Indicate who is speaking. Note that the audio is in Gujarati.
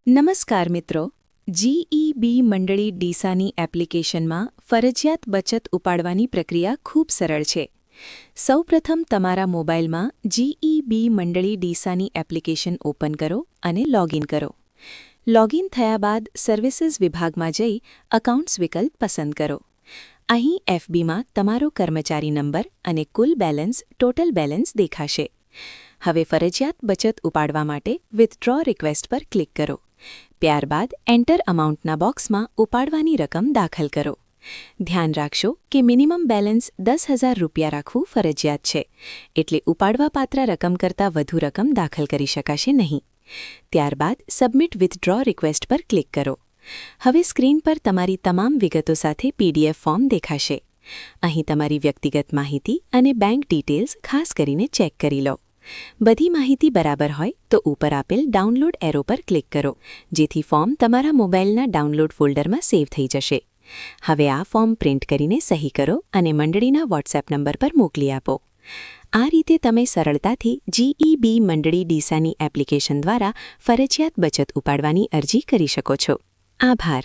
Speaker 1: નમસ્કાર મિત્રો, જીઈબી મંડળી ડીસાની એપ્લિકેશનમાં ફરજિયાત બચત ઉપાડવાની પ્રક્રિયા ખૂબ સરળ છે. સૌપ્રથમ તમારા મોબાઈલમાં જીઈબી મંડળી ડીસાની એપ્લિકેશન ઓપન કરો અને લોગિન કરો. લોગિન થયા બાદ સર્વિસીસ વિભાગમાં જઈ અકાઉન્ટ્સ વિકલ્પ પસંદ કરો. અહીં એફબીમાં તમારો કર્મચારી નંબર અને કુલ બેલેન્સ ટોટલ બેલેન્સ દેખાશે. હવે ફરજિયાત બચત ઉપાડવા માટે વિથડ્રો રિક્વેસ્ટ પર ક્લિક કરો. ત્યારબાદ એન્ટર અમાઉન્ટના બોક્સમાં ઉપાડવાની રકમ દાખલ કરો. ધ્યાન રાખશો કે મિનિમમ બેલેન્સ 10,000 રૂપિયા રાખવું ફરજિયાત છે, એટલે ઉપાડવાપાત્ર રકમ કરતાં વધુ રકમ દાખલ કરી શકાશે નહીં. ત્યારબાદ સબમિટ વિથડ્રો રિક્વેસ્ટ પર ક્લિક કરો. હવે સ્ક્રીન પર તમારી તમામ વિગતો સાથે પીડીએફ ફોર્મ દેખાશે. અહીં તમારી વ્યક્તિગત માહિતી અને બેંક ડિટેલ્સ ખાસ કરીને ચેક કરી લો. બધી માહિતી બરાબર હોય તો ઉપર આપેલ ડાઉનલોડ એરો પર ક્લિક કરો, જેથી ફોર્મ તમારા મોબાઈલના ડાઉનલોડ ફોલ્ડરમાં સેવ થઈ જશે. હવે આ ફોર્મ પ્રિન્ટ કરીને સહી કરો અને મંડળીના વોટ્સએપ નંબર પર મોકલી આપો. આ રીતે તમે સરળતાથી જીઈબી મંડળી ડીસાની એપ્લિકેશન દ્વારા ફરજિયાત બચત ઉપાડવાની અરજી કરી શકો છો. આભાર.